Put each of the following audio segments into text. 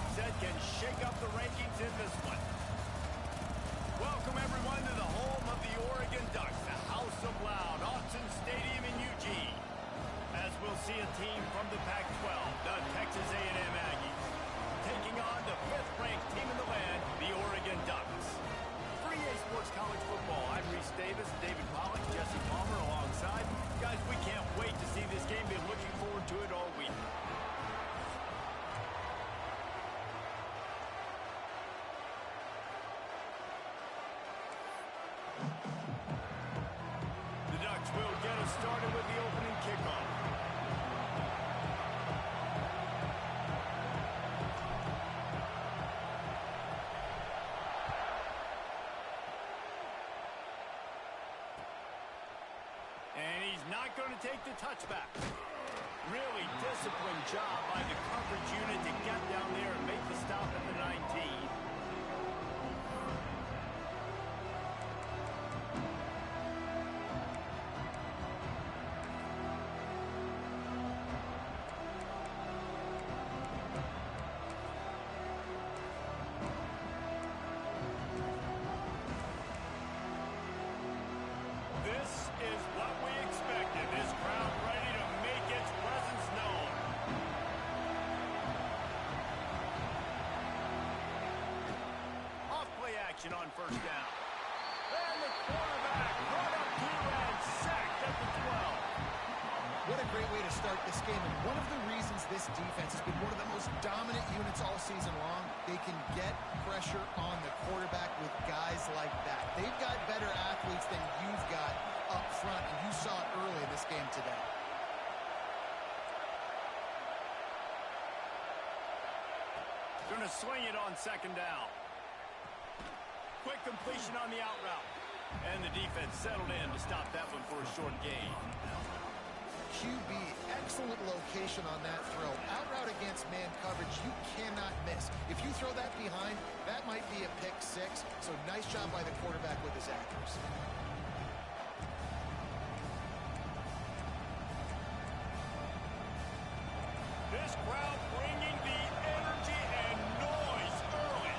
upset can shake up the rankings in this one. Welcome, everyone, to the home of the Oregon Ducks, the House of Loud, Autzen Stadium in Eugene. As we'll see a team from the Pac-12, the Texas A&M Aggies, taking on the 5th-ranked team in the land, the Oregon Ducks. For EA Sports College Football, I'm Reese Davis, David Pollack, Jesse Palmer alongside. Guys, we can't wait to see this game. Been looking forward to it all week. The Ducks will get us started with the opening kickoff. And he's not going to take the touchback. Really disciplined job by the coverage unit to get down there and make the stop at the 19. This is what we expected. This crowd ready to make its presence known. Off play action on first down. And the quarterback brought up to and sacked at the 12. What a great way to start this game. And one of the reasons this defense has been one of the most dominant units all season long, they can get pressure on the quarterback with guys like that. They've got better athletes than you've got up front, and you saw it early in this game today. Going to swing it on second down. Quick completion on the out route. And the defense settled in to stop that one for a short gain. QB, excellent location on that throw. Out route against man coverage, you cannot miss. If you throw that behind, that might be a pick six. So nice job by the quarterback with his accuracy. This crowd bringing the energy and noise early.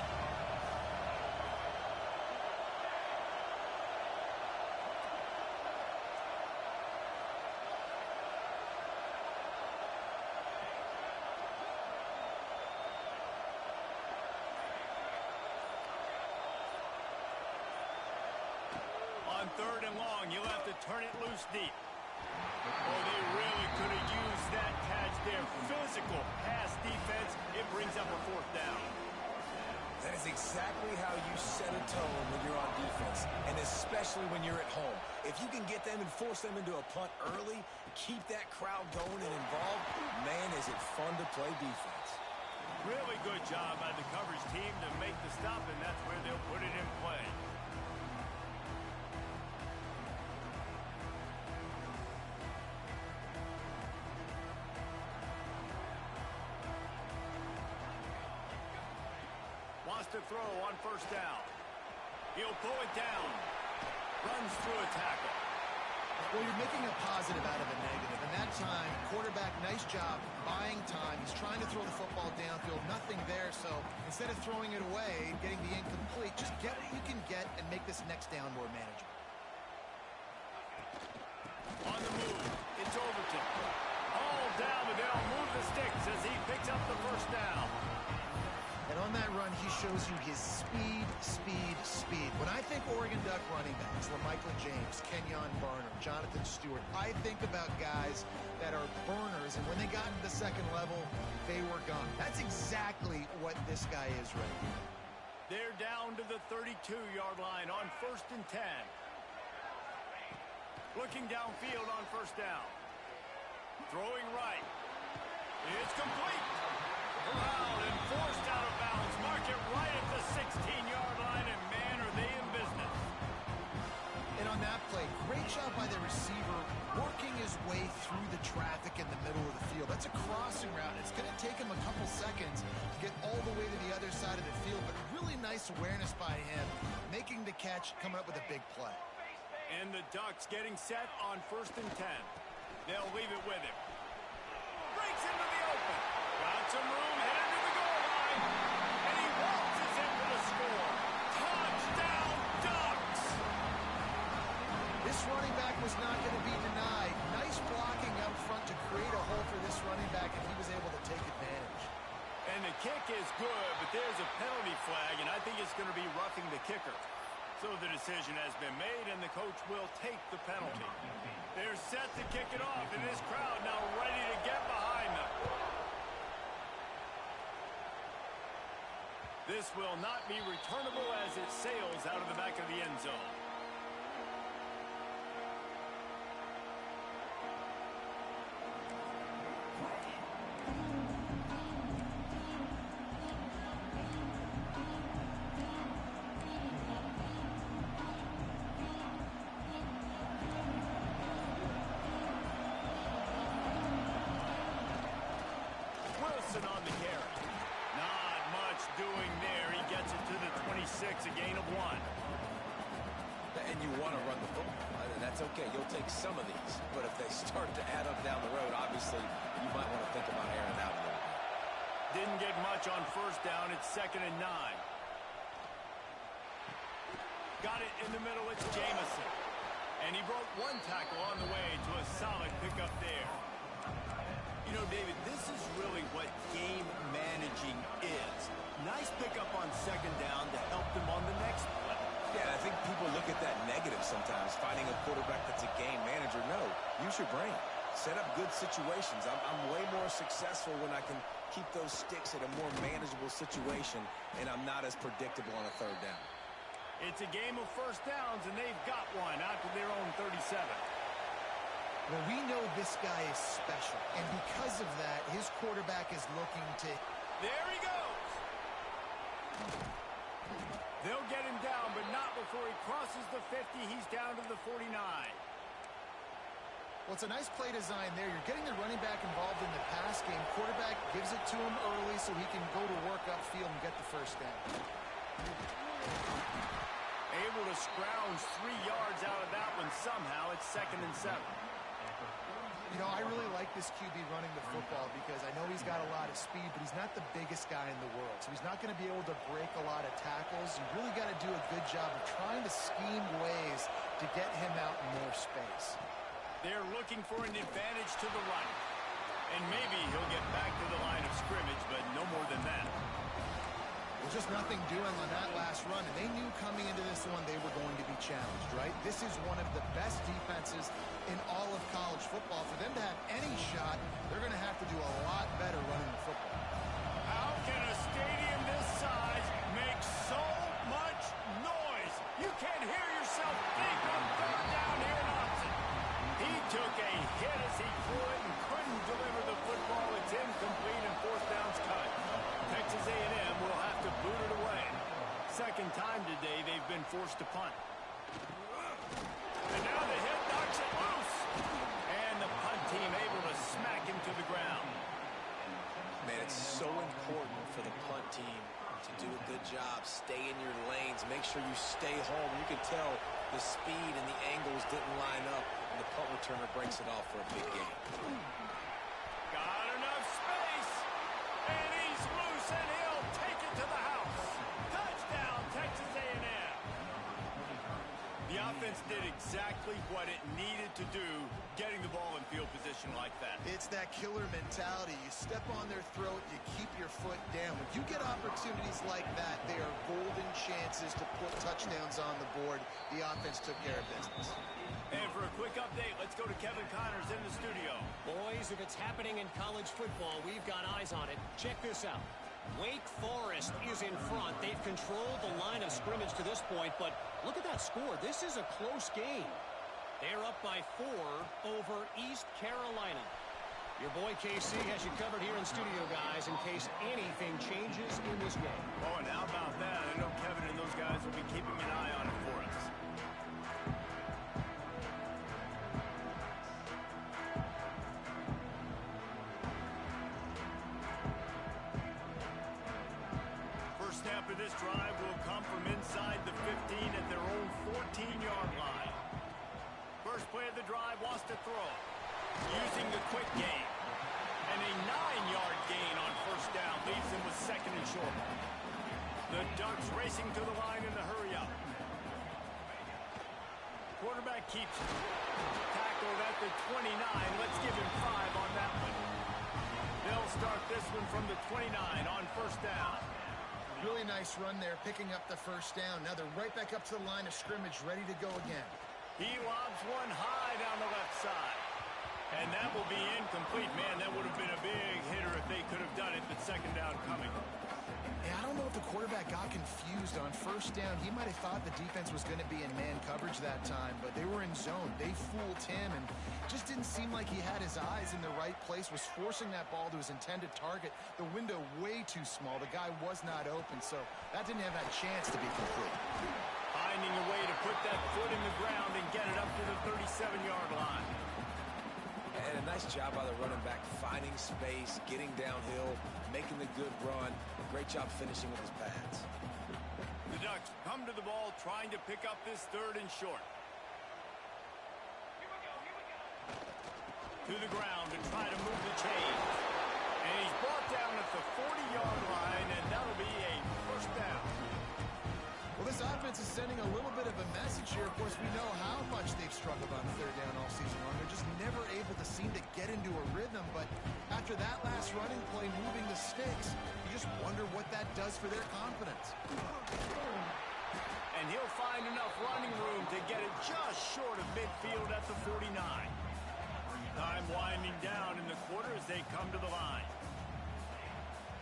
On third and long, you'll have to turn it loose deep. Oh, they really could have used that catch there. Physical pass defense. It brings up a fourth down. That is exactly how you set a tone when you're on defense, and especially when you're at home. If you can get them and force them into a punt early, keep that crowd going and involved, man, is it fun to play defense. Really good job by the coverage team to make the stop, and that's where they'll put it in play. Wants to throw on first down. He'll pull it down. Runs through a tackle. Well, you're making a positive out of a negative. And that time, quarterback, nice job buying time. He's trying to throw the football downfield. Nothing there. So instead of throwing it away, getting the incomplete, just get what you can get and make this next down more manageable. On the move, it's Overton. All down, but they'll move the sticks as he picks up the first down. And on that run, he shows you his speed, speed, speed. When I think Oregon Duck running backs, LaMichael James, Kenyon Barner, Jonathan Stewart, I think about guys that are burners, and when they got into the second level, they were gone. That's exactly what this guy is right now. They're down to the 32-yard line on 1st and 10. Looking downfield on first down. Throwing right. It's complete. Allowed and forced out of bounds. Mark it right at the 16-yard line, and man, are they in business. And on that play, great job by the receiver working his way through the traffic in the middle of the field. That's a crossing route. It's going to take him a couple seconds to get all the way to the other side of the field, but really nice awareness by him, making the catch, coming up with a big play. And the Ducks getting set on 1st and 10. They'll leave it with him. Breaks into the open. Got some room, headed to the goal line. This running back was not going to be denied. Nice blocking out front to create a hole for this running back, and he was able to take advantage. And the kick is good, but there's a penalty flag, and I think it's going to be roughing the kicker. So the decision has been made, and the coach will take the penalty. They're set to kick it off, and this crowd now ready to get behind them. This will not be returnable as it sails out of the back of the end zone. Wilson on the carry. Not much doing there. He gets it to the 26, a gain of 1. And you want to run the football. That's okay. You'll take some of these. But if they start to add up down the road, obviously, you might want to think about airing out a little bit. Didn't get much on first down. It's 2nd and 9. Got it in the middle. It's Jamison. And he broke one tackle on the way to a solid pickup there. You know, David, this is really what game managing is. Nice pickup on 2nd down to help them on the next play. Yeah, I think people look at that negative sometimes, finding a quarterback that's a game manager. No, use your brain. Set up good situations. I'm way more successful when I can keep those sticks at a more manageable situation, and I'm not as predictable on a 3rd down. It's a game of first downs, and they've got one out to their own 37. Well, we know this guy is special, and because of that, his quarterback is looking to... There he goes! They'll get him down, but not before he crosses the 50. He's down to the 49. Well, it's a nice play design there. You're getting the running back involved in the pass game. Quarterback gives it to him early so he can go to work upfield and get the first down. Able to scrounge 3 yards out of that one somehow. It's 2nd and 7. You know, I really like this QB running the football because I know he's got a lot of speed, but he's not the biggest guy in the world. So he's not going to be able to break a lot of tackles. You really got to do a good job of trying to scheme ways to get him out in more space. They're looking for an advantage to the right. And maybe he'll get back to the line of scrimmage, but no more than that. Well, just nothing doing on that last run, and they knew coming into this one they were going to be challenged, right? This is one of the best defenses in all of college football. For them to have any shot, they're going to have to do a lot better running the football. How can a stadium this size make so much noise? You can't hear yourself think on 3rd down here in Austin. He took a hit as he threw it and couldn't deliver the football. It's incomplete and 4th down's cut. Texas A&M will have to boot it away. 2nd time today they've been forced to punt. And now the hit knocks it loose. And the punt team able to smack him to the ground. Man, it's so important for the punt team to do a good job. Stay in your lanes. Make sure you stay home. You can tell the speed and the angles didn't line up, and the punt returner breaks it off for a big gain. Got enough space. And he's loose, and he'll take it to the house. Touchdown, Texas A&M. The offense did exactly what it needed to do, getting the ball in field position like that. It's that killer mentality. You step on their throat, you keep your foot down. When you get opportunities like that, they are golden chances to put touchdowns on the board. The offense took care of business. And for a quick update, let's go to Kevin Connors in the studio. Boys, if it's happening in college football, we've got eyes on it. Check this out. Wake Forest is in front. They've controlled the line of scrimmage to this point, but look at that score. This is a close game. They're up by 4 over East Carolina. Your boy KC has you covered here in studio, guys, in case anything changes in this game. Oh, and how about that? I know Kevin and those guys will be keeping an eye on it for us. First snap of this drive will come from inside the 15 at their own 14-yard line. First play of the drive wants to throw. Using the quick game. And a 9-yard gain on first down leaves him with 2nd and short. The Ducks racing to the line in the hurry up. Quarterback keeps it. Tackled at the 29. Let's give him 5 on that one. They'll start this one from the 29 on first down. Really nice run there, picking up the first down. Now they're right back up to the line of scrimmage, ready to go again. He lobs one high down the left side. And that will be incomplete. Man, that would have been a big hitter if they could have done it, but second down coming. Yeah, I don't know if the quarterback got confused on first down. He might have thought the defense was going to be in man coverage that time, but they were in zone. They fooled him and just didn't seem like he had his eyes in the right place, was forcing that ball to his intended target. The window way too small. The guy was not open, so that didn't have that chance to be complete. Finding a way to put that foot in the ground and get it up to the 37-yard line. And a nice job by the running back, finding space, getting downhill, making the good run. Great job finishing with his pads. The Ducks come to the ball trying to pick up this third and short. To the ground to try to move the chain. And he's brought down at the 40-yard line, and that'll be a first down. Well, this offense is sending a little bit of a message here. Of course, we know how much they've struggled on third down all season long. They're just never able to seem to get into a rhythm. But after that last running play moving the sticks, you just wonder what that does for their confidence. And he'll find enough running room to get it just short of midfield at the 49. Time winding down in the quarter as they come to the line.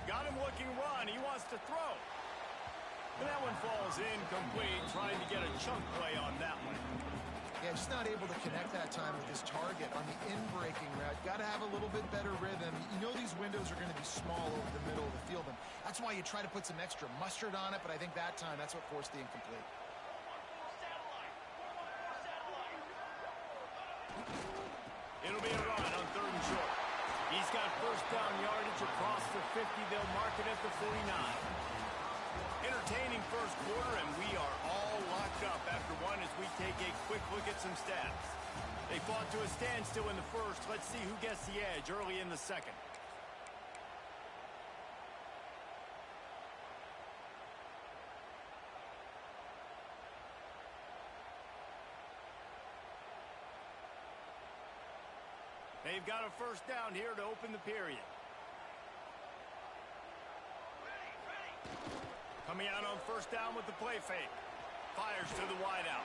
Got him looking run. He wants to throw. And that one falls incomplete, trying to get a chunk play on that one. Yeah, just not able to connect that time with his target on the in-breaking route. Got to have a little bit better rhythm. You know these windows are going to be small over the middle of the field, and that's why you try to put some extra mustard on it, but I think that time that's what forced the incomplete. It'll be a run on third and short. He's got first down yardage across the 50. They'll mark it at the 49. Entertaining first quarter, and we are all locked up after one as we take a quick look at some stats. They fought to a standstill in the first. Let's see who gets the edge early in the second. They've got a first down here to open the period. Coming out on first down with the play fake. Fires to the wideout.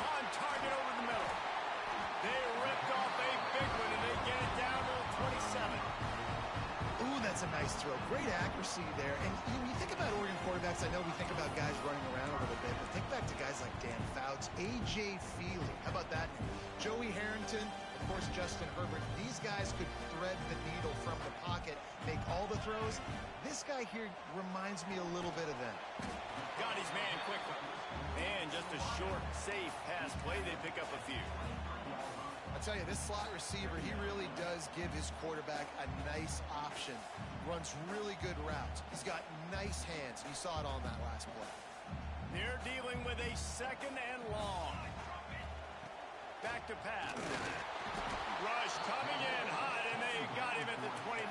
On target over the middle. They ripped off a big one, and they get it down to the 27. Ooh, that's a nice throw. Great accuracy there. And you think about Oregon quarterbacks, I know we think about guys running around a little bit, but think back to guys like Dan Fouts, A.J. Feely. How about that? Joey Harrington, of course, Justin Herbert. These guys could thread the needle from the pocket, make all the throws. This guy here reminds me a little bit of them. Got his man quickly. And just a short, safe pass play. They pick up a few. I'll tell you, this slot receiver, he really does give his quarterback a nice option. Runs really good routes. He's got nice hands. You saw it on that last play. They're dealing with a second and long. Back to pass. Rush coming in hot, and they got him at the 29.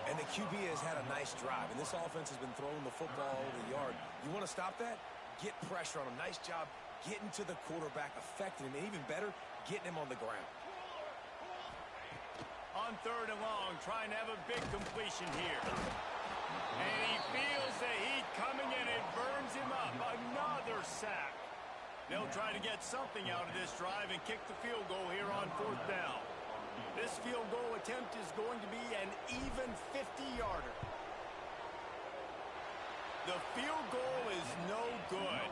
And the QB has had a nice drive, and this offense has been throwing the football over the yard. You want to stop that? Get pressure on him. Nice job getting to the quarterback, affecting him, and even better, getting him on the ground. On third and long, trying to have a big completion here. And he feels the heat coming in. It burns him up. Another sack. They'll try to get something out of this drive and kick the field goal here on fourth down. This field goal attempt is going to be an even 50-yarder. The field goal is no good.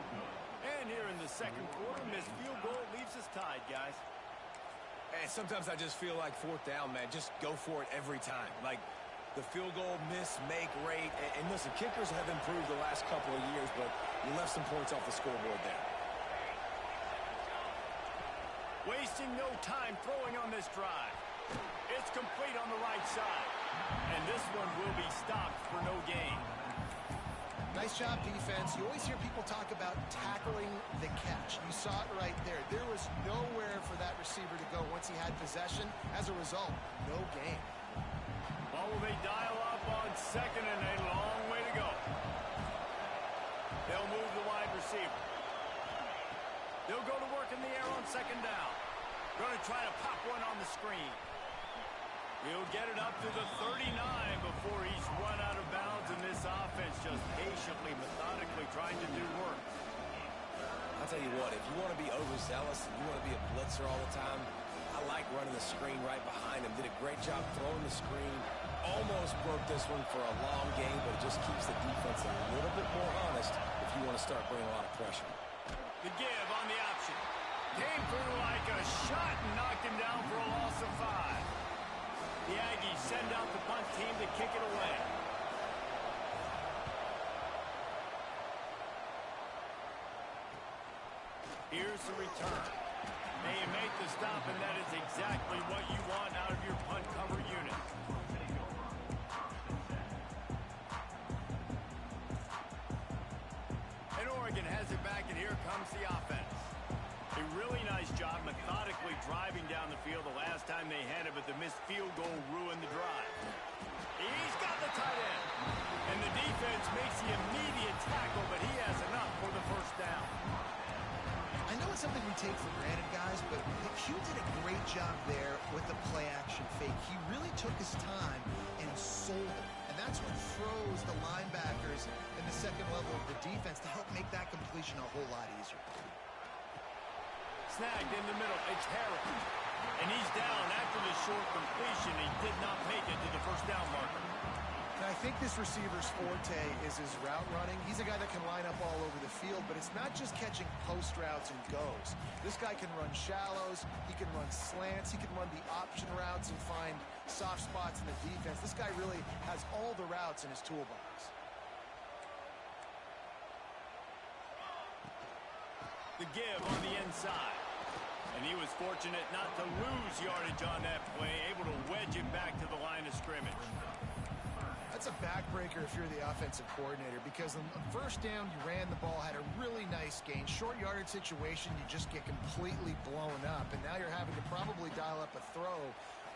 And here in the second quarter, this field goal leaves us tied, guys. And sometimes I just feel like fourth down, man, just go for it every time. Like the field goal miss, make rate. And listen, kickers have improved the last couple of years, but you left some points off the scoreboard there. Wasting no time throwing on this drive. It's complete on the right side. And this one will be stopped for no gain. Nice job, defense. You always hear people talk about tackling the catch. You saw it right there. There was nowhere for that receiver to go once he had possession. As a result, no gain. Well, will they dial up on second, and a long way to go. They'll move the wide receiver. They'll go to work screen. He'll get it up to the 39 before he's run out of bounds, and this offense just patiently, methodically trying to do work. I'll tell you what, if you want to be overzealous and you want to be a blitzer all the time, I like running the screen right behind him. Did a great job throwing the screen. Almost broke this one for a long game, but it just keeps the defense a little bit more honest if you want to start bringing a lot of pressure. The give on the option. Came through like a shot and knocked him down for a loss of 5. The Aggies send out the punt team to kick it away. Here's the return. They make the stop, and that is exactly what you want out of your punt cover unit. And Oregon has it back, and here comes the offense. A really nice job methodically driving down the field the last time they had it, but the missed field goal ruined the drive. He's got the tight end. And the defense makes the immediate tackle, but he has enough for the first down. I know it's something we take for granted, guys, but Hugh did a great job there with the play-action fake. He really took his time and sold it. And that's what froze the linebackers in the second level of the defense to help make that completion a whole lot easier. Snagged in the middle. It's Harris. And he's down after the short completion. He did not make it to the first down marker. And I think this receiver's forte is his route running. He's a guy that can line up all over the field, but it's not just catching post routes and goes. This guy can run shallows, he can run slants, he can run the option routes and find soft spots in the defense. This guy really has all the routes in his toolbox. The give on the inside. And he was fortunate not to lose yardage on that play, able to wedge it back to the line of scrimmage. That's a backbreaker if you're the offensive coordinator, because on first down, you ran the ball, had a really nice gain. Short yardage situation, you just get completely blown up, and now you're having to probably dial up a throw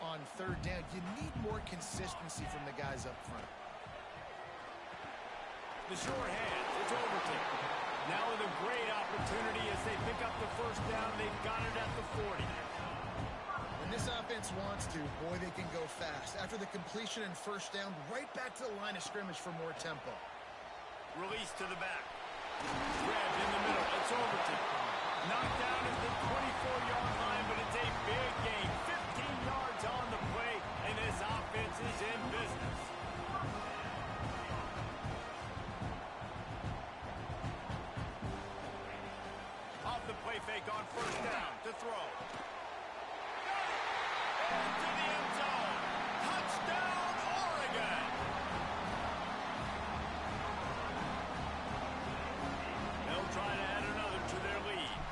on third down. You need more consistency from the guys up front. The short hands, it's Overton. Now with a great opportunity as they pick up the first down. They've got it at the 40. When this offense wants to, boy, they can go fast. After the completion and first down, right back to the line of scrimmage for more tempo. Release to the back. Grabbed in the middle. It's Overton. Knocked down at the 24-yard line, but it's a big gain. 15 yards on the play, and this offense is in business. Off the play fake on first down to throw. To the end zone. Touchdown, Oregon. They'll try to add another to their lead.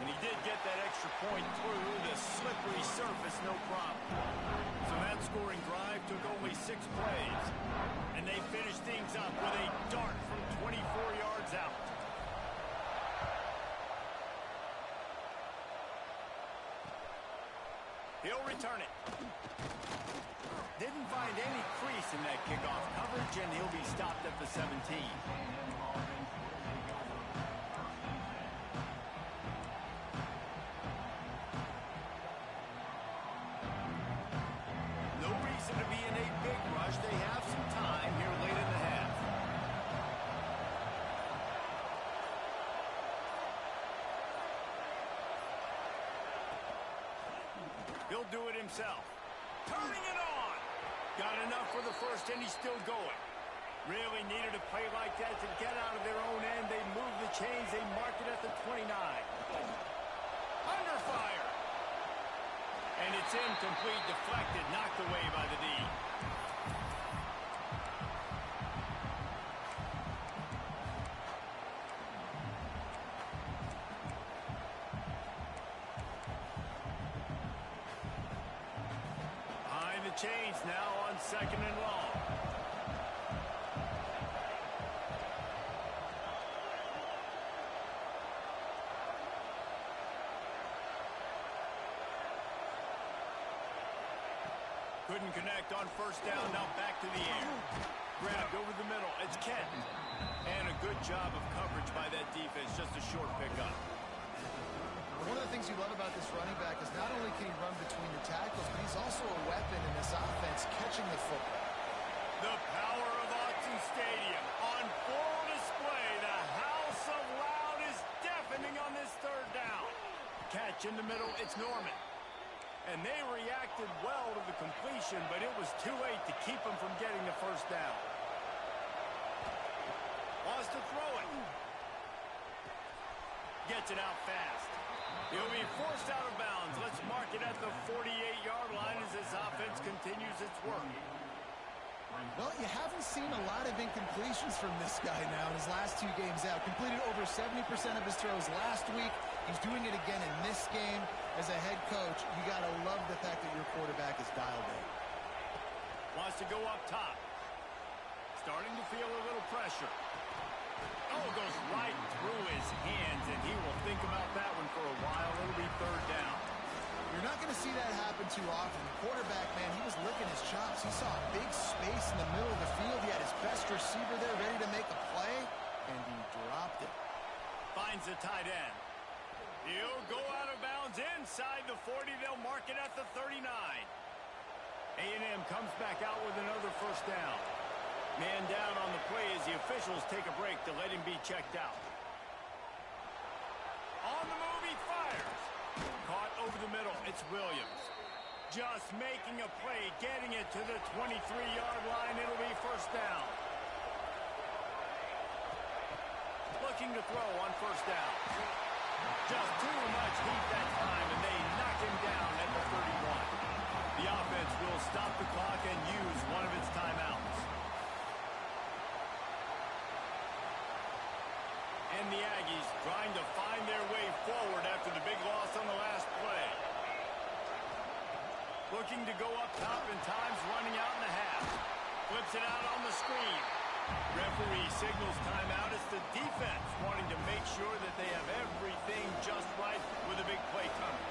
And he did get that extra point through the slippery surface, no problem. So that scoring drive took only 6 plays. And they finished things up with a dart from 24 yards out. He'll return it. Didn't find any crease in that kickoff coverage, and he'll be stopped at the 17. No reason to be in a big rush. They have some time here late in the half. He'll do it himself. Turning it on. Got enough for the first, and he's still going. Really needed a play like that to get out of their own end. They move the chains. They mark it at the 29. Under fire. And it's incomplete, deflected, knocked away by the D. Chains now on second and long. Couldn't connect on first down, now back to the air. Grabbed over the middle, it's Kent. And a good job of coverage by that defense, just a short pickup. One of the things you love about this running back is not only can he run between the tackles, but he's also a weapon in this offense catching the football. The power of Autzen Stadium on full display. The House of Loud is deafening on this third down. Catch in the middle, it's Norman. And they reacted well to the completion, but it was too late to keep them from getting the first down. Wants to throw it. Gets it out fast. He'll be forced out of bounds. Let's mark it at the 48-yard line as this offense continues its work. Well, you haven't seen a lot of incompletions from this guy now in his last 2 games out. Completed over 70% of his throws last week. He's doing it again in this game. As a head coach, you got to love the fact that your quarterback is dialed in. Wants to go up top. Starting to feel a little pressure. Oh, goes right through his hands, and he will think about that one for a while. It'll be third down. You're not going to see that happen too often. The quarterback, man, he was licking his chops. He saw a big space in the middle of the field. He had his best receiver there ready to make a play, and he dropped it. Finds the tight end. He'll go out of bounds inside the 40. They'll mark it at the 39. A&M comes back out with another first down. Man down on the play as the officials take a break to let him be checked out. On the move, he fires. Caught over the middle, it's Williams. Just making a play, getting it to the 23-yard line. It'll be first down. Looking to throw on first down. Just too much heat that time, and they knock him down at the 31. The offense will stop the clock and use one of its timeouts. And the Aggies trying to find their way forward after the big loss on the last play. Looking to go up top, and time's running out in the half. Flips it out on the screen. Referee signals timeout. It's the defense wanting to make sure that they have everything just right with a big play coming.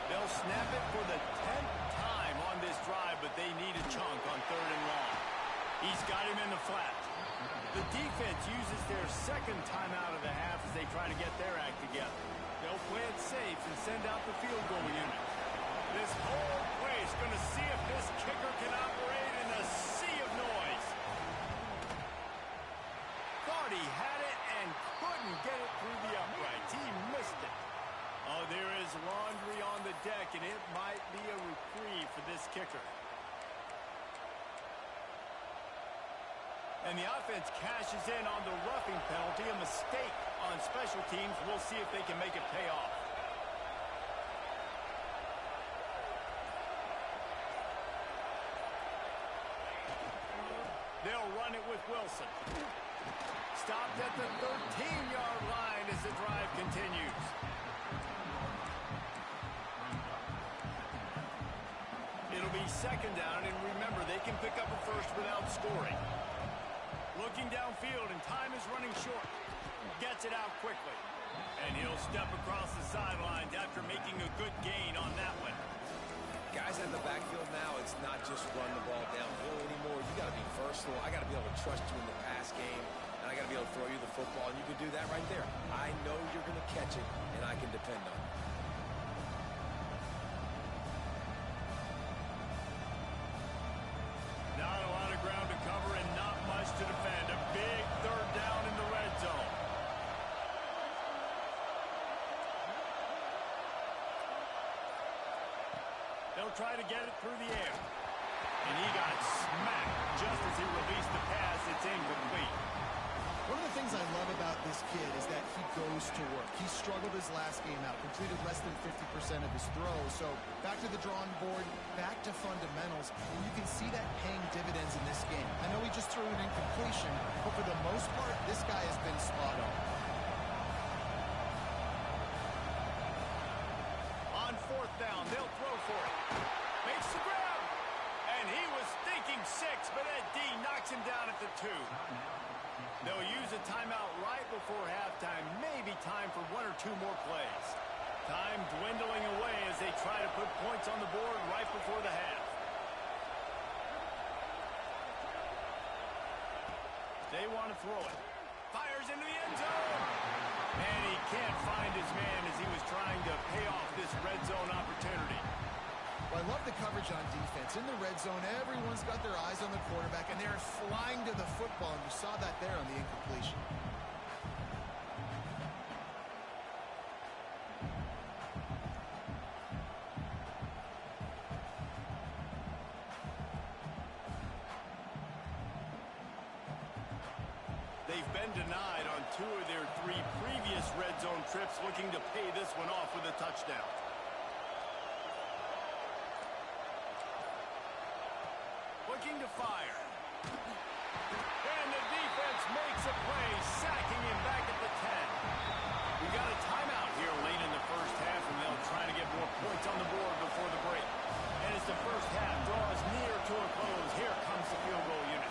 They'll snap it for the 10th time on this drive, but they need a chunk on third and long. He's got him in the flat. The defense uses their second timeout of the half as they try to get their act together. They'll play it safe and send out the field goal unit. This whole place going to see if this kicker can operate in a sea of noise. Thought he had it and couldn't get it through the uprights. He missed it. Oh, there is laundry on the deck, and it might be a reprieve for this kicker. And the offense cashes in on the roughing penalty. A mistake on special teams. We'll see if they can make it pay off. They'll run it with Wilson. Stopped at the 13-yard line as the drive continues. It'll be second down, and remember, they can pick up a first without scoring. Looking downfield, and time is running short. Gets it out quickly. And he'll step across the sidelines after making a good gain on that one. Guys in the backfield now, it's not just run the ball downhill anymore. You got to be versatile. I got to be able to trust you in the pass game, and I got to be able to throw you the football, and you can do that right there. I know you're going to catch it, and I can depend on it. Not a lot of ground to cover and not much to defend. A big third down in the red zone. They'll try to get it through the air. And he got smacked just as he released the pass. It's incomplete. One of the things I love about this kid is that he goes to work. He struggled his last game out, completed less than 50% of his throws. So back to the drawing board, back to fundamentals, and you can see that paying dividends in this game. I know he just threw an incompletion, but for the most part, this guy has been spot on. On fourth down, they'll throw for it. Makes the grab. And he was thinking 6, but Ed D knocks him down at the 2. They'll use a timeout right before halftime. Maybe time for 1 or 2 more plays. Time dwindling away as they try to put points on the board right before the half. They want to throw it. Fires into the end zone. And he can't find his man as he was trying to pay off this red zone opportunity. Well, I love the coverage on defense. In the red zone, everyone's got their eyes on the quarterback, and they're flying to the football, and you saw that there on the incompletion. They've been denied on 2 of their 3 previous red zone trips, looking to pay this one off with a touchdown. Looking to fire. And the defense makes a play, sacking him back at the 10. We got a timeout here late in the first half, and they'll try to get more points on the board before the break. And as the first half draws near to a close, here comes the field goal unit.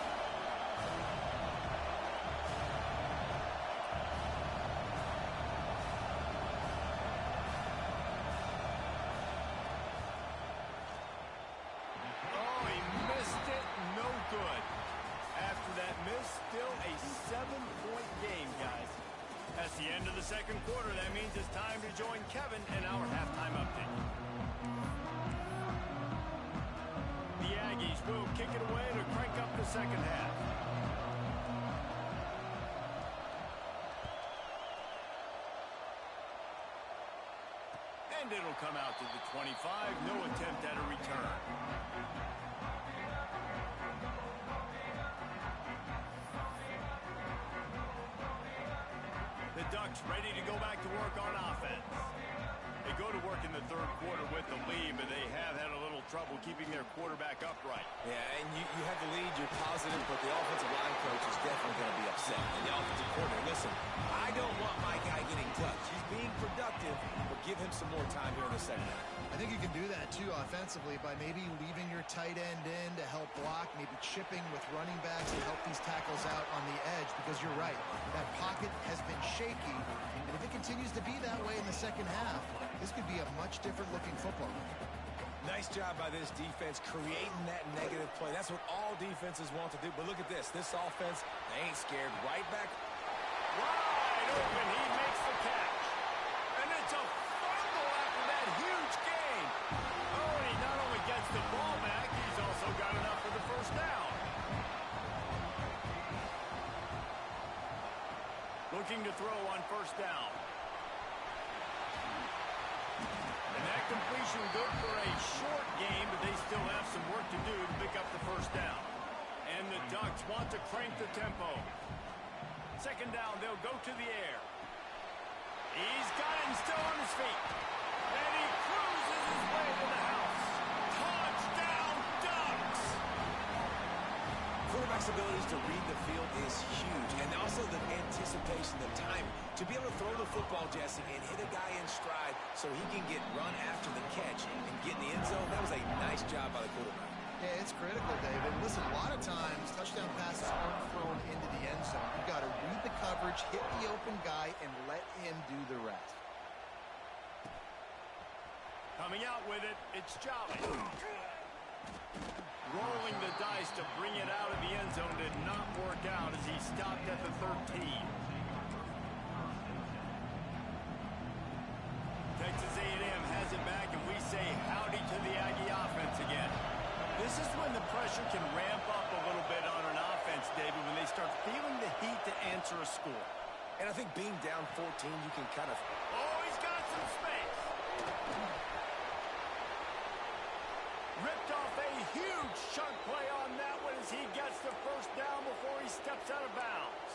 Good. After that miss, still a 7-point game, guys. That's the end of the second quarter. That means it's time to join Kevin in our halftime update. The Aggies will kick it away to crank up the second half. And it'll come out to the 25. No attempt at a return. The Ducks ready to go back to work on offense. They go to work in the third quarter with the lead, but they have had a little trouble keeping their quarterback upright. Yeah, and you have the lead, you're positive, but the offensive line coach is definitely going to be upset. And the offensive coordinator, listen, I don't want my guy getting touched. He's being productive, but give him some more time here in the second half. I think you can do that, too, offensively, by maybe leaving your tight end in to help block, maybe chipping with running backs to help these tackles out on the edge, because you're right, that pocket has been shaky, and if it continues to be that way in the second half, this could be a much different-looking football. Nice job by this defense creating that negative play. That's what all defenses want to do, but look at this. This offense, they ain't scared. Right back. Wide open, he makes the catch. And it's a fumble after that huge gain. Oh, and he not only gets the ball back, he's also got enough for the first down. Looking to throw on first down. And that completion good for a short game, but they still have some work to do to pick up the first down. And the Ducks want to crank the tempo. Second down, they'll go to the air. He's got it and still on his feet. And he cruises his way to the house. Touchdown, Ducks! Quarterback's abilities to read the field is huge, and also the anticipation, the time to be able to throw the football, Jesse, and hit a guy in stride so he can get run after the catch and get in the end zone. That was a nice job by the quarterback. Yeah, it's critical, David. Listen, a lot of times, touchdown passes aren't thrown into the end zone. You've got to read the coverage, hit the open guy, and let him do the rest. Coming out with it, it's Jolly. Rolling the dice to bring it out of the end zone did not work out as he stopped at the 13. Texas A&M has it back, and we say howdy to the Aggie offense again. This is when the pressure can ramp up a little bit on an offense, David, when they start feeling the heat to answer a score. And I think being down 14, you can kind of... Oh, he's got some space. Ripped off a huge chunk play on that one as he gets the first down before he steps out of bounds.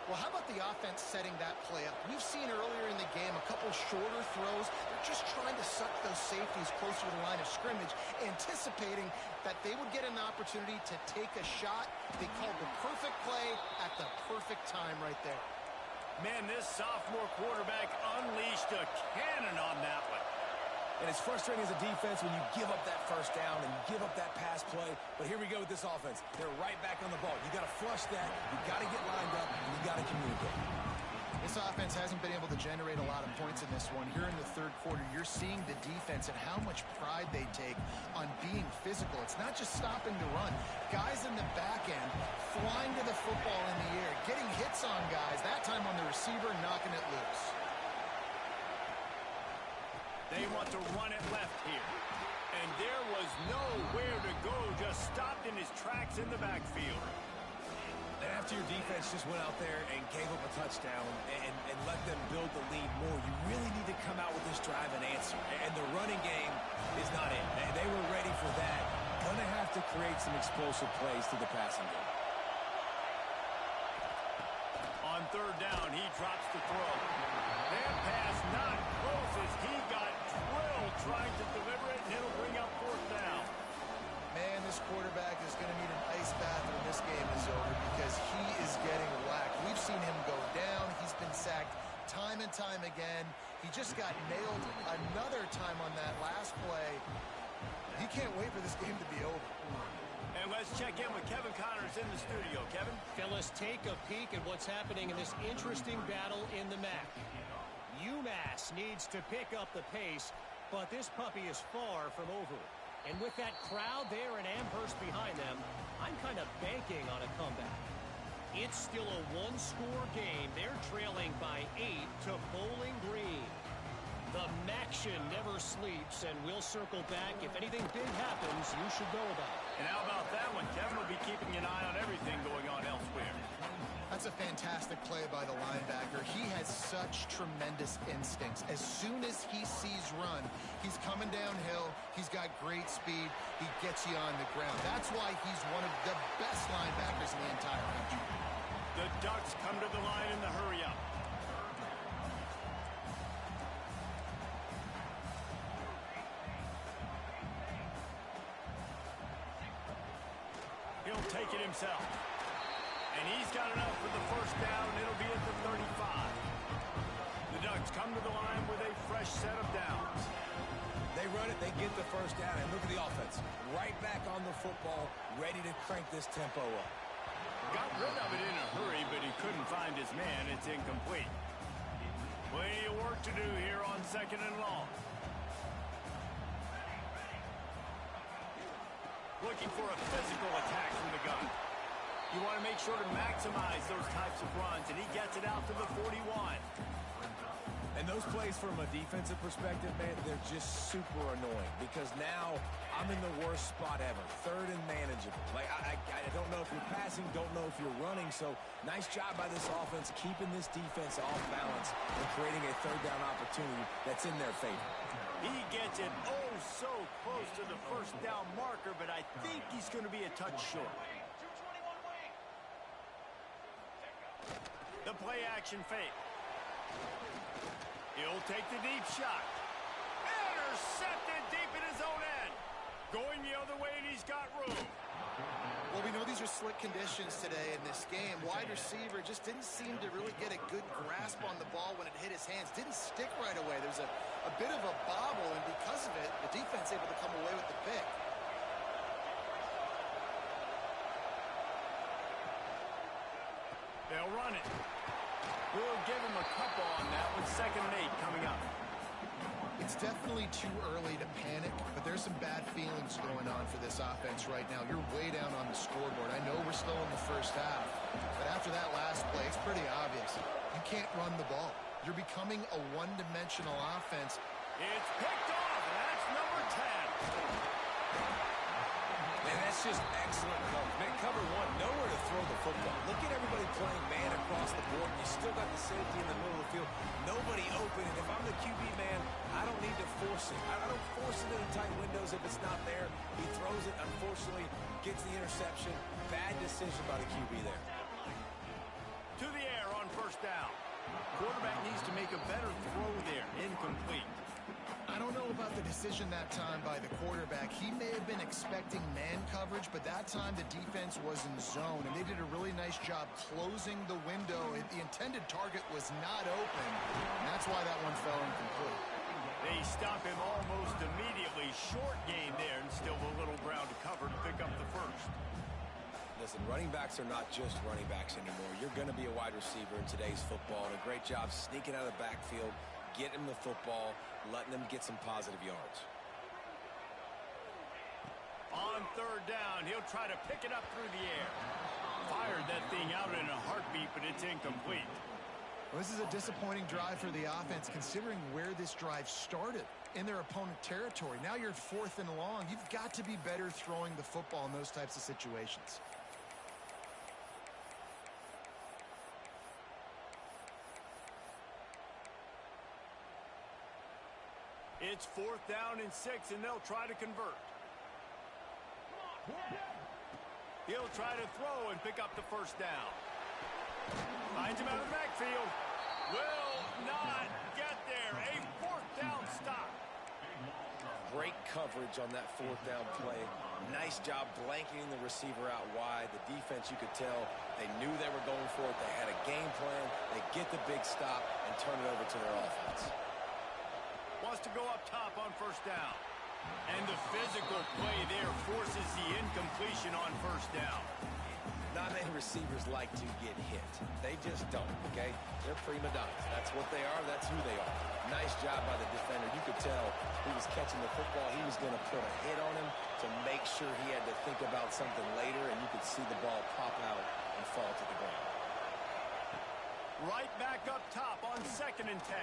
Well, how about the offense setting that play up? We've seen earlier in the game a couple shorter throws. They're just trying to suck those safeties closer to the line of scrimmage, anticipating that they would get an opportunity to take a shot. They called the perfect play at the perfect time right there. Man, this sophomore quarterback unleashed a cannon on that one. And it's frustrating as a defense when you give up that first down and you give up that pass play. But here we go with this offense. They're right back on the ball. You got to flush that. You got to get lined up, and you got to communicate. This offense hasn't been able to generate a lot of points in this one. Here in the third quarter, you're seeing the defense and how much pride they take on being physical. It's not just stopping the run. Guys in the back end flying to the football in the air, getting hits on guys, that time on the receiver, knocking it loose. They want to run it left here. And there was nowhere to go, just stopped in his tracks in the backfield. And after your defense just went out there and gave up a touchdown and let them build the lead more, you really need to come out with this drive and answer. And the running game is not it. They were ready for that. Going to have to create some explosive plays to the passing game. On third down, he drops the throw. That pass not close as he got drilled trying to deliver it, and it'll bring up fourth down. Man, this quarterback is going to need an ice bath when this game is over because he is getting whacked. We've seen him go down. He's been sacked time and time again. He just got nailed another time on that last play. He can't wait for this game to be over. And let's check in with Kevin Connors in the studio. Kevin? Fellas, take a peek at what's happening in this interesting battle in the MAC. UMass needs to pick up the pace, but this puppy is far from over. And with that crowd there in Amherst behind them, I'm kind of banking on a comeback. It's still a one-score game. They're trailing by 8 to Bowling Green. The Maction never sleeps, and we'll circle back. If anything big happens, you should know about it. And how about that one? Kevin will be keeping an eye on everything going on elsewhere. That's a fantastic play by the linebacker. He has such tremendous instincts. As soon as he sees run, he's coming downhill. He's got great speed. He gets you on the ground. That's why he's one of the best linebackers in the entire country. The Ducks come to the line in the hurry-up. He'll take it himself. And he's got enough for the first down. It'll be at the 35. The Ducks come to the line with a fresh set of downs. They run it, they get the first down, and look at the offense. Right back on the football, ready to crank this tempo up. Got rid of it in a hurry, but he couldn't find his man. It's incomplete. Plenty of work to do here on second and long. Looking for a physical attack from the gun. You want to make sure to maximize those types of runs, and he gets it out to the 41. And those plays from a defensive perspective, man, they're just super annoying because now I'm in the worst spot ever. Third and manageable. Like, I don't know if you're passing, don't know if you're running. So nice job by this offense keeping this defense off balance and creating a third down opportunity that's in their favor. He gets it oh so close to the first down marker, but I think he's going to be a touch short. The play action fake. He'll take the deep shot. Intercepted deep in his own end. Going the other way, and he's got room. Well, we know these are slick conditions today in this game. Wide receiver just didn't seem to really get a good grasp on the ball when it hit his hands. Didn't stick right away. There's a bit of a bobble, and because of it, the defense able to come away with the pick. They'll run it. We'll give him a couple on that with 2nd and 8 coming up. It's definitely too early to panic, but there's some bad feelings going on for this offense right now. You're way down on the scoreboard. I know we're still in the first half, but after that last play, it's pretty obvious. You can't run the ball. You're becoming a one-dimensional offense. It's picked off, and that's number 10. Man, that's just excellent coverage. Man, cover one, nowhere to throw the football. Look at everybody playing man across the board. You still got the safety in the middle of the field. Nobody open. And if I'm the QB man, I don't need to force it. I don't force it into tight windows if it's not there. He throws it, unfortunately, gets the interception. Bad decision by the QB there. To the air on first down. Quarterback needs to make a better throw there. Incomplete. I don't know about the decision that time by the quarterback. He may have been expecting man coverage, but that time the defense was in zone, and they did a really nice job closing the window. The intended target was not open, and that's why that one fell incomplete. They stop him almost immediately. Short gain there, and still a little ground to cover to pick up the first. Listen, running backs are not just running backs anymore. You're going to be a wide receiver in today's football, and a great job sneaking out of the backfield, getting the football, letting them get some positive yards. On third down, he'll try to pick it up through the air. Fired that thing out in a heartbeat, but it's incomplete. Well, this is a disappointing drive for the offense, considering where this drive started, in their opponent territory. Now you're 4th and long. You've got to be better throwing the football in those types of situations. It's 4th down and 6, and they'll try to convert. He'll try to throw and pick up the first down. Finds him out of the backfield. Will not get there. A 4th down stop. Great coverage on that 4th down play. Nice job blanketing the receiver out wide. The defense, you could tell, they knew they were going for it. They had a game plan. They get the big stop and turn it over to their offense. Wants to go up top on first down. And the physical play there forces the incompletion on first down. Not many receivers like to get hit. They just don't, okay? They're prima donnas. That's what they are. That's who they are. Nice job by the defender. You could tell he was catching the football. He was going to put a hit on him to make sure he had to think about something later, and you could see the ball pop out and fall to the ground. Right back up top on 2nd and 10.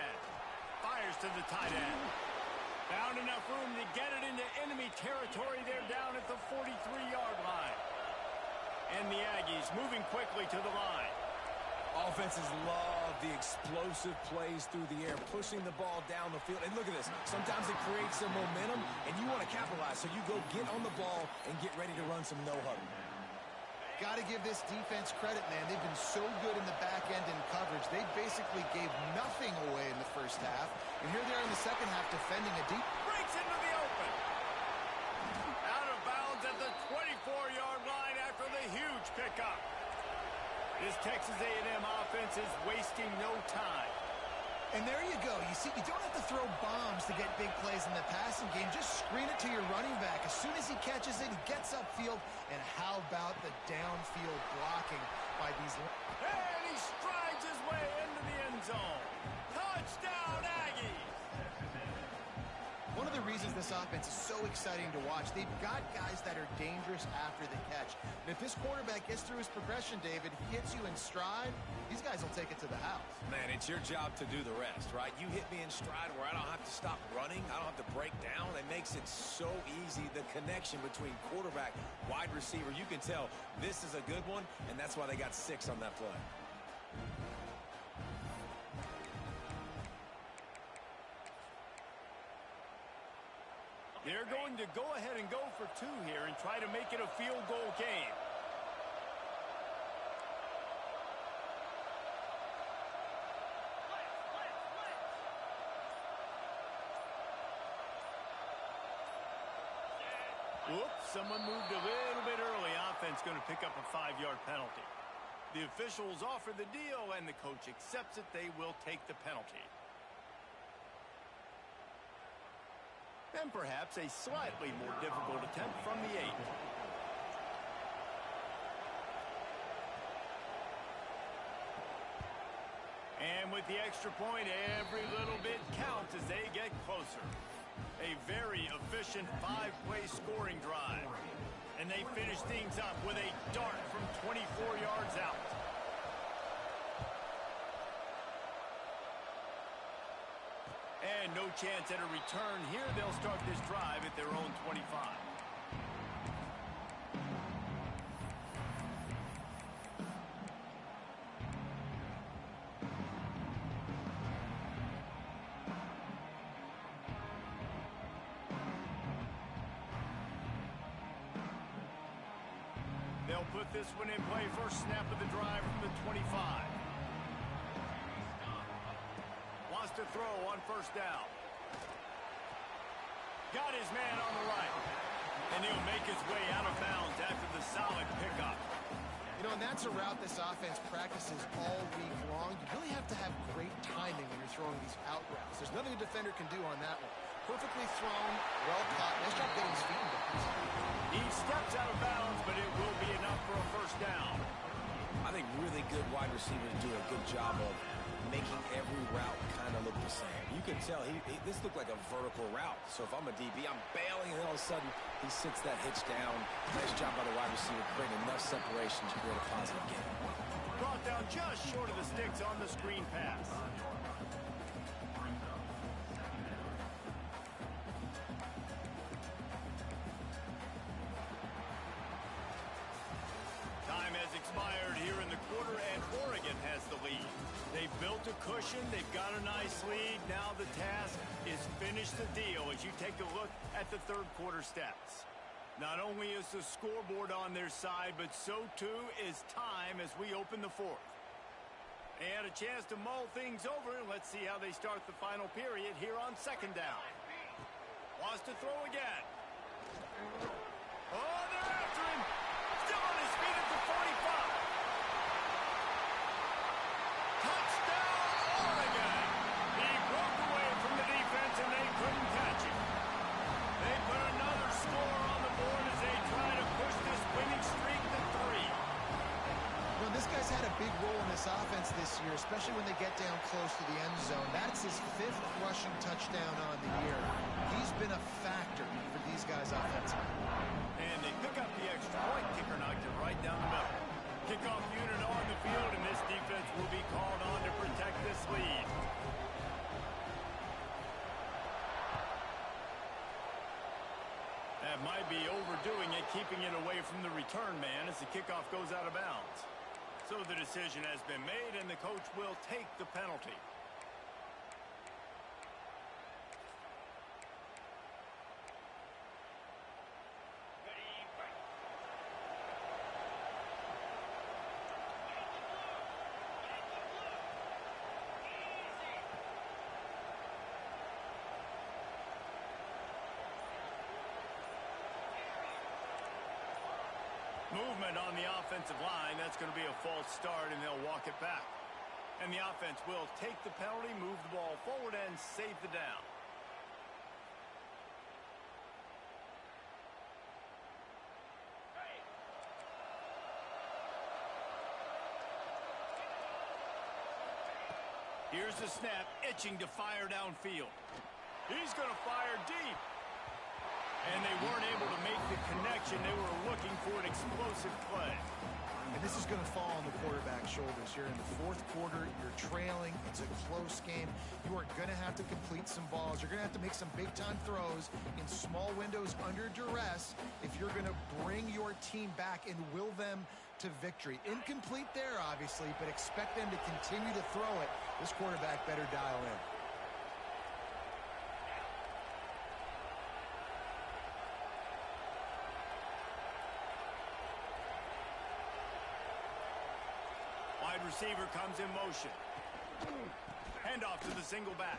Fires to the tight end. Found enough room to get it into enemy territory. They're down at the 43-yard line. And the Aggies moving quickly to the line. Offenses love the explosive plays through the air, pushing the ball down the field. And look at this. Sometimes it creates some momentum, and you want to capitalize. So you go get on the ball and get ready to run some no-huddle. Got to give this defense credit, man. They've been so good in the back end in coverage. They basically gave nothing away in the first half. And here they are in the second half defending a deep. Breaks into the open. Out of bounds at the 24-yard line after the huge pickup. This Texas A&M offense is wasting no time. And there you go. You see, you don't have to throw bombs to get big plays in the passing game. Just screen it to your running back. As soon as he catches it, he gets upfield. And how about the downfield blocking by these... And he strides his way into the end zone. Touchdown, Aggies! One of the reasons this offense is so exciting to watch, they've got guys that are dangerous after the catch. And if this quarterback gets through his progression, David, hits you in stride, these guys will take it to the house. Man, it's your job to do the rest, right? You hit me in stride where I don't have to stop running. I don't have to break down. It makes it so easy, the connection between quarterback, wide receiver. You can tell this is a good one, and that's why they got 6 on that play. They're going to go ahead and go for 2 here and try to make it a field goal game. Oops, someone moved a little bit early. Offense going to pick up a 5-yard penalty. The officials offer the deal, and the coach accepts it. They will take the penalty. And perhaps a slightly more difficult attempt from the 8. And with the extra point, every little bit counts as they get closer. A very efficient 5-play scoring drive. And they finish things up with a dart from 24 yards out. And no chance at a return here. They'll start this drive at their own 25. They'll put this one in play. First snap of the drive from the 25. Wants to throw on first down. Got his man on the right. And he'll make his way out of bounds after the solid pickup. You know, and that's a route this offense practices all week long. You really have to have great timing when you're throwing these out routes. There's nothing a defender can do on that one. Perfectly thrown, well caught. Nice job getting his feet in bounds. He steps out of bounds, but it will be enough for a first down. I think really good wide receivers do a good job of making every route kind of look the same. You can tell this looked like a vertical route. So if I'm a DB, I'm bailing, and then all of a sudden he sits that hitch down. Nice job by the wide receiver creating enough separation to create a positive gain. Brought down just short of the sticks on the screen pass. Time has expired here in the quarter, and Oregon has the lead. They've built a cushion. They've got a nice lead. Now the task is finish the deal as you take a look at the third quarter stats. Not only is the scoreboard on their side, but so too is time as we open the fourth. They had a chance to mull things over, and let's see how they start the final period here on second down. Wants to throw again. Oh, they're after him. Still on his feet at the 45. Touchdown, Oregon. He broke away from the defense, and they couldn't catch him. They put another score on the board as they try to push this winning streak to 3. Well, this guy's had a big role in this offense this year, especially when they get down close to the end zone. That's his 5th rushing touchdown on the year. He's been a factor for these guys offensively. And they pick up the extra point. Kicker knocked it right down the middle. Kickoff unit on the field, and this defense will be called on to protect this lead. That might be overdoing it, keeping it away from the return man as the kickoff goes out of bounds. So the decision has been made, and the coach will take the penalty. Movement on the offensive line. That's going to be a false start, and they'll walk it back. And the offense will take the penalty, move the ball forward, and save the down. Here's the snap, itching to fire downfield. He's going to fire deep. And they weren't able to make the connection. They were looking for an explosive play. And this is going to fall on the quarterback's shoulders here in the fourth quarter. You're trailing. It's a close game. You are going to have to complete some balls. You're going to have to make some big-time throws in small windows under duress if you're going to bring your team back and will them to victory. Incomplete there, obviously, but expect them to continue to throw it. This quarterback better dial in. Wide receiver comes in motion. Handoff to the single back.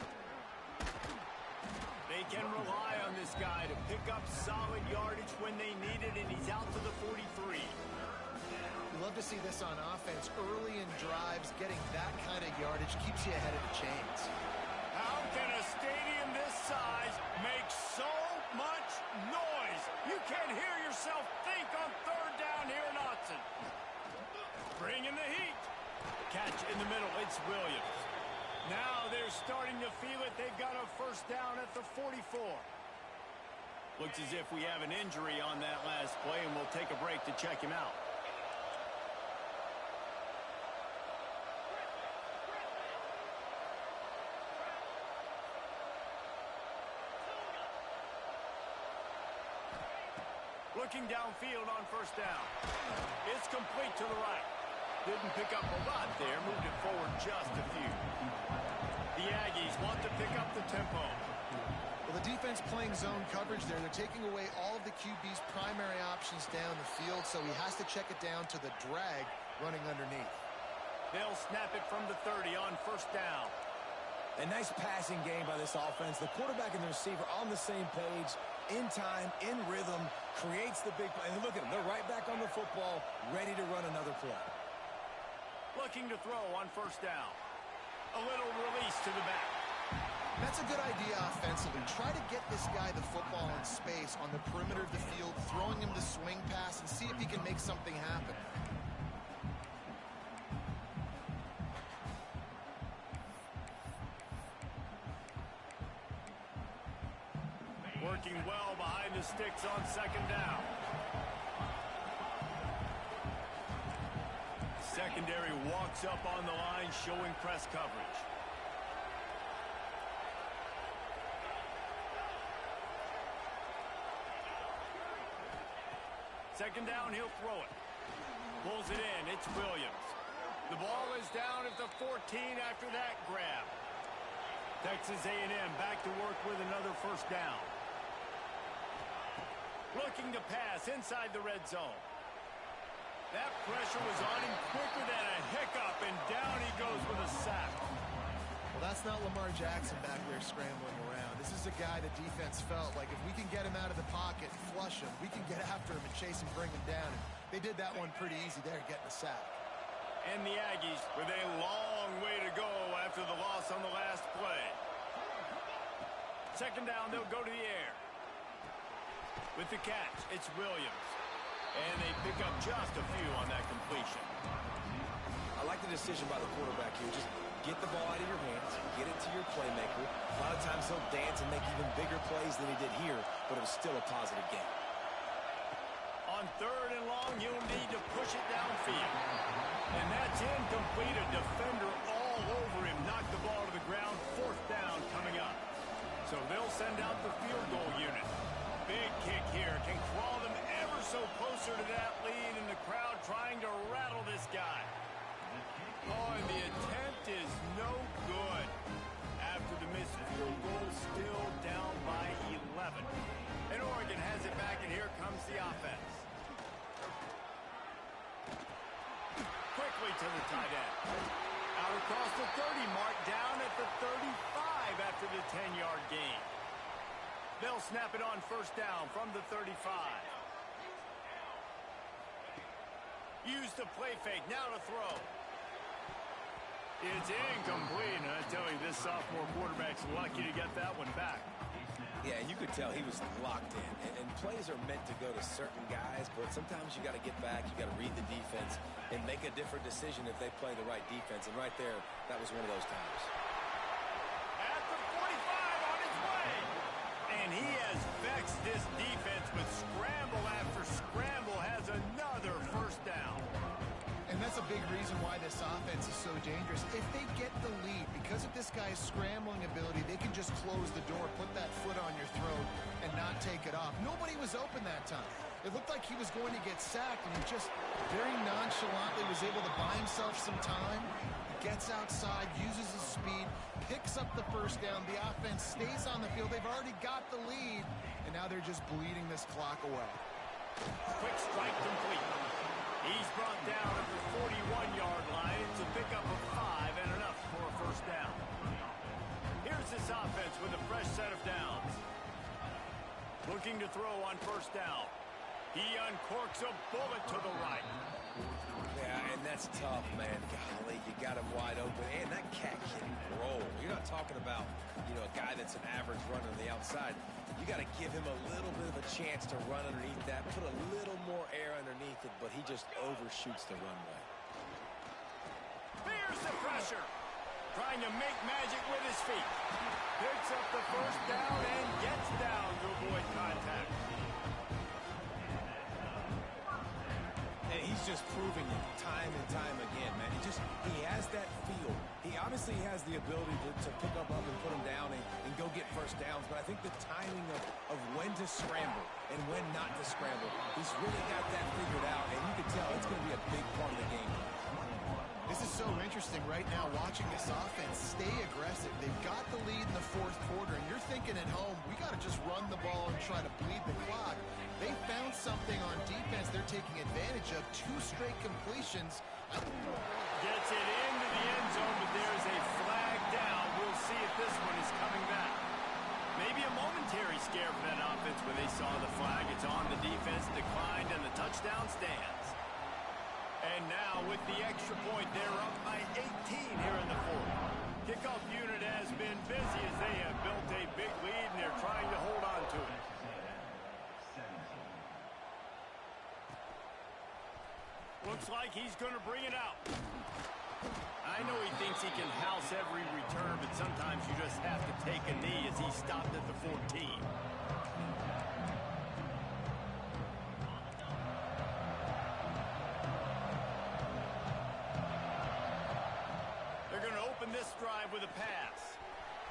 They can rely on this guy to pick up solid yardage when they need it, and he's out to the 43. You love to see this on offense. Early in drives, getting that kind of yardage keeps you ahead of the chains. How can a stadium this size make so much noise? You can't hear yourself think on third down here in Autzen. Bring in the heat. Catch in the middle. It's Williams. Now they're starting to feel it. They've got a first down at the 44. Looks as if we have an injury on that last play, and we'll take a break to check him out. Looking downfield on first down. It's complete to the right. Didn't pick up a lot there. Moved it forward just a few. The Aggies want to pick up the tempo. Well, the defense playing zone coverage there. They're taking away all of the QB's primary options down the field, so he has to check it down to the drag running underneath. They'll snap it from the 30 on first down. A nice passing game by this offense. The quarterback and the receiver on the same page, in time, in rhythm, creates the big play. And look at them. They're right back on the football, ready to run another play. Looking to throw on first down. A little release to the back. That's a good idea offensively. Try to get this guy the football in space on the perimeter of the field, throwing him the swing pass, and see if he can make something happen. working well behind the sticks on second down. Secondary walks up on the line, showing press coverage. Second down, he'll throw it. Pulls it in. It's Williams. The ball is down at the 14 after that grab. Texas A&M back to work with another first down. Looking to pass inside the red zone. That pressure was on him quicker than a hiccup, and down he goes with a sack. Well, that's not Lamar Jackson back there scrambling around. This is a guy the defense felt like if we can get him out of the pocket and flush him, we can get after him and chase and bring him down. And they did that one pretty easy there, getting a sack. And the Aggies with a long way to go after the loss on the last play. Second down, they'll go to the air. With the catch, it's Williams. And they pick up just a few on that completion. I like the decision by the quarterback here. Just get the ball out of your hands, get it to your playmaker. A lot of times he'll dance and make even bigger plays than he did here, but it was still a positive game. On third and long, you'll need to push it downfield. And that's incomplete. A defender all over him. Knocked the ball to the ground. Fourth down coming up. So they'll send out the field goal unit. Big kick here. Can crawl them ever so closer to that lead, and the crowd trying to rattle this guy. Oh, and the attempt is no good. After the missed field goal, still down by 11. And Oregon has it back, and here comes the offense. Quickly to the tight end. Out across the 30 mark, down at the 35 after the 10-yard gain. They'll snap it on first down from the 35. Use the play fake, now to throw. It's incomplete, and I tell you, this sophomore quarterback's lucky to get that one back. Yeah, you could tell he was locked in. And plays are meant to go to certain guys, but sometimes you got to get back, you got to read the defense, and make a different decision if they play the right defense. And right there, that was one of those times. At the 45 on his way. And he has vexed this defense with scramble after scramble, has another first down. And that's a big reason why this offense is so dangerous. If they get the lead, because of this guy's scrambling ability, they can just close the door, put that foot on your throat, and not take it off. Nobody was open that time. It looked like he was going to get sacked, and he just very nonchalantly was able to buy himself some time. Gets outside, uses his speed, picks up the first down. The offense stays on the field. They've already got the lead, and now they're just bleeding this clock away. Quick strike complete. He's brought down at the 41-yard line. It's a pickup of 5 and enough for a first down. Here's this offense with a fresh set of downs. Looking to throw on first down. He uncorks a bullet to the right. Yeah, and that's tough, man. Golly, you got him wide open. And that cat can roll. You're not talking about, a guy that's an average runner on the outside. You got to give him a little bit of a chance to run underneath that, put a little more air underneath it, but he just overshoots the runway. There's the pressure. Trying to make magic with his feet. Picks up the first down and gets down to avoid contact. And he's just proving it time and time again, man. He has that feel. He obviously has the ability to pick up and put him down and go get first downs, but I think the timing of when to scramble and when not to scramble, he's really got that figured out, and you can tell it's going to be a big part of the game. This is so interesting right now, watching this offense stay aggressive. They've got the lead in the fourth quarter, and you're thinking at home, we got to just run the ball and try to bleed the clock. They found something on defense they're taking advantage of. 2 straight completions. Gets it into the end zone, but there's a flag down. We'll see if this one is coming back. Maybe a momentary scare for that offense when they saw the flag. It's on the defense, declined, and the touchdown stands. And now with the extra point, they're up by 18 here in the fourth. Kickoff unit has been busy as they have built a big lead, and they're trying to hold on to it. Looks like he's going to bring it out. I know he thinks he can house every return, but sometimes you just have to take a knee as he stopped at the 14. They're going to open this drive with a pass.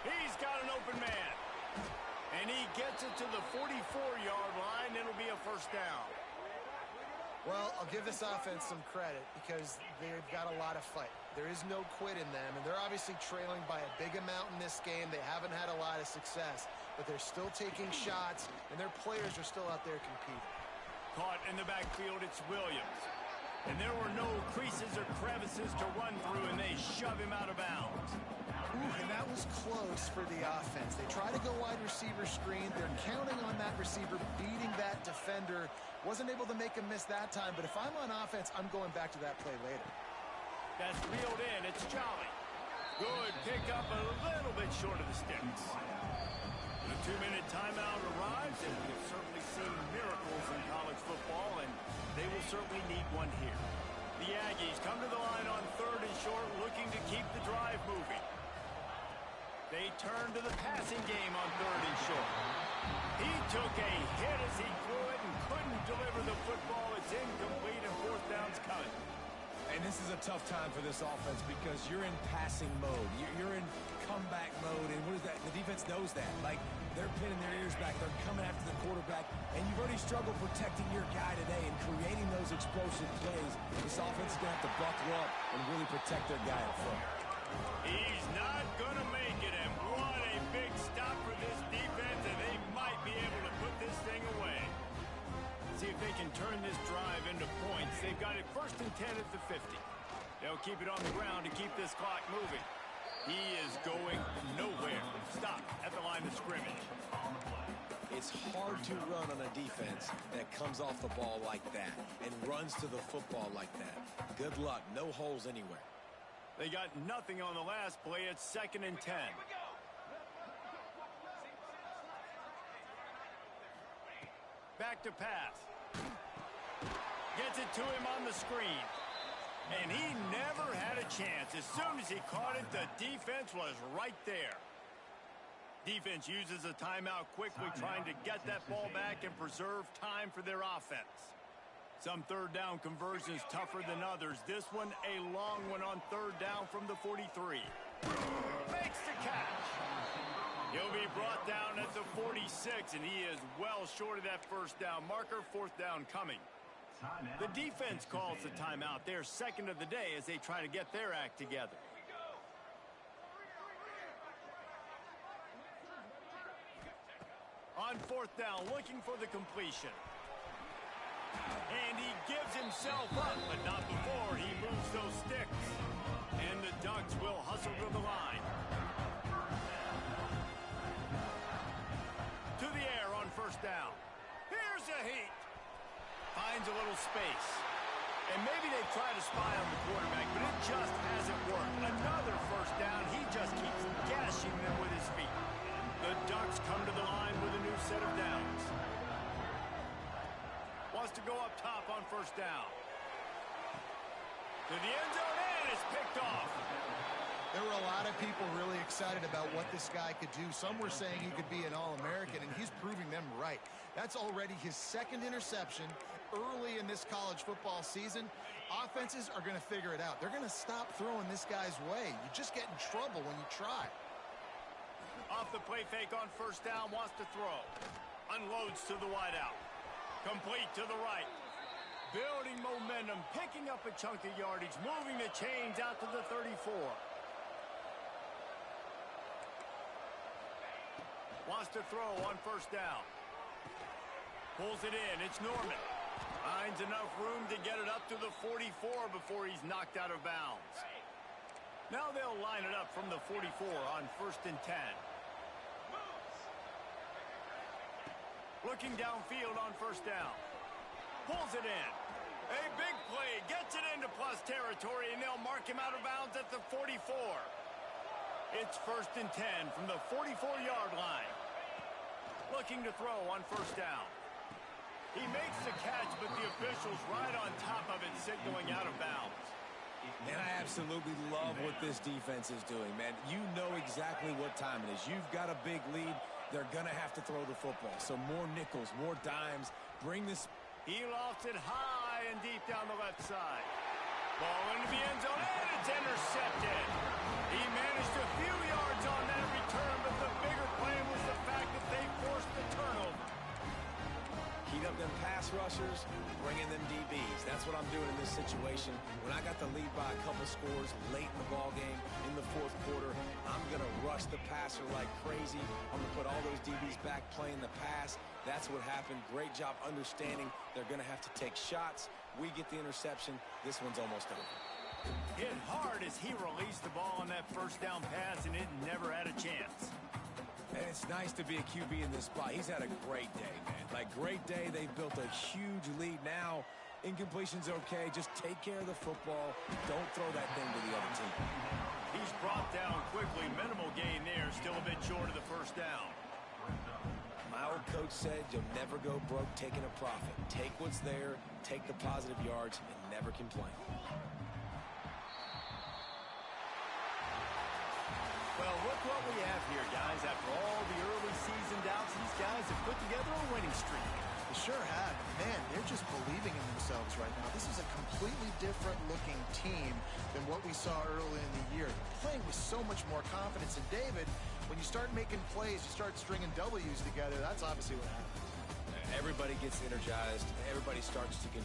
He's got an open man. And he gets it to the 44-yard line. It'll be a first down. Well, I'll give this offense some credit because they've got a lot of fight. There is no quit in them, and they're obviously trailing by a big amount in this game. They haven't had a lot of success, but they're still taking shots, and their players are still out there competing. Caught in the backfield, it's Williams. And there were no creases or crevices to run through, and they shove him out of bounds. Ooh, and that was close for the offense. They try to go wide receiver screen. They're counting on that receiver beating that defender. Wasn't able to make him miss that time, but if I'm on offense, I'm going back to that play later. That's reeled in. It's Jolly. Good pick up a little bit short of the sticks. The 2-minute timeout arrives, and we've certainly seen miracles in college football, and they will certainly need one here. The Aggies come to the line on 3rd and short, looking to keep the drive moving. They turn to the passing game on 3rd and short. He took a hit as he threw it and couldn't deliver the football. It's incomplete, and 4th down's coming. And this is a tough time for this offense because you're in passing mode. You're in comeback mode, and what is that? The defense knows that. Like, they're pinning their ears back. They're coming after the quarterback, and you've already struggled protecting your guy today and creating those explosive plays. This offense is going to have to buckle up and really protect their guy up front. He's not going to make it, and what a big stop for this defense, and they might be able to put this thing away. See if they can turn this drive into points. They've got it 1st and 10 at the 50. They'll keep it on the ground to keep this clock moving. He is going nowhere. Stop at the line of scrimmage. It's hard to run on a defense that comes off the ball like that and runs to the football like that. Good luck. No holes anywhere. They got nothing on the last play. It's 2nd and 10. Back to pass. Gets it to him on the screen. And he never had a chance. As soon as he caught it, the defense was right there. Defense uses a timeout quickly, trying to get that ball back and preserve time for their offense. Some 3rd down conversions tougher than others. This one, a long one on 3rd down from the 43. Makes the catch. He'll be brought down at the 46, and he is well short of that 1st down marker. 4th down coming. The defense calls the timeout. They're 2nd of the day as they try to get their act together. On 4th down, looking for the completion. And he gives himself up, but not before he moves those sticks. And the Ducks will hustle to the line. To the air on 1st down. Here's a heat. Finds a little space. And maybe they try to spy on the quarterback, but it just hasn't worked. Another 1st down. He just keeps gashing them with his feet. The Ducks come to the line with a new set of downs. Wants to go up top on 1st down. To the end zone, and it's picked off. There were a lot of people really excited about what this guy could do. Some were saying he could be an All-American, and he's proving them right. That's already his 2nd interception early in this college football season. Offenses are going to figure it out. They're going to stop throwing this guy's way. You just get in trouble when you try. Off the play fake on 1st down, wants to throw. Unloads to the wideout. Complete to the right. Building momentum, picking up a chunk of yardage, moving the chains out to the 34. Wants to throw on 1st down. Pulls it in. It's Norman. Finds enough room to get it up to the 44 before he's knocked out of bounds. Now they'll line it up from the 44 on 1st and 10. Looking downfield on 1st down. Pulls it in. A big play. Gets it into plus territory, and they'll mark him out of bounds at the 44. It's 1st and 10 from the 44-yard line. Looking to throw on 1st down. He makes the catch, but the official's right on top of it, signaling out of bounds. And I absolutely love what this defense is doing, man. You know exactly what time it is. You've got a big lead. They're going to have to throw the football. So more nickels, more dimes. Bring this. He lofts it high and deep down the left side. Ball into the end zone, and it's intercepted. He managed a few yards on that return, but the bigger play was the fact that they forced the turnover. Heat up them pass rushers, bring in them DBs. That's what I'm doing in this situation. When I got the lead by a couple scores late in the ball game, in the fourth quarter, I'm going to rush the passer like crazy. I'm going to put all those DBs back playing the pass. That's what happened. Great job understanding they're going to have to take shots. We get the interception. This one's almost over. Hit hard as he released the ball on that first down pass, and it never had a chance. And it's nice to be a QB in this spot. He's had a great day, man. Like, great day. They've built a huge lead now. Incompletion's okay. Just take care of the football. Don't throw that thing to the other team. He's brought down quickly. Minimal gain there. Still a bit short of the first down. My old coach said you'll never go broke taking a profit. Take what's there, take the positive yards, and never complain. Well, look what we have here, guys. After all the early season doubts, these guys have put together a winning streak. They sure have. Man, they're just believing in themselves right now. This is a completely different looking team than what we saw early in the year. Playing with so much more confidence. And David, when you start making plays, you start stringing W's together, that's obviously what happens. Everybody gets energized. Everybody starts to control.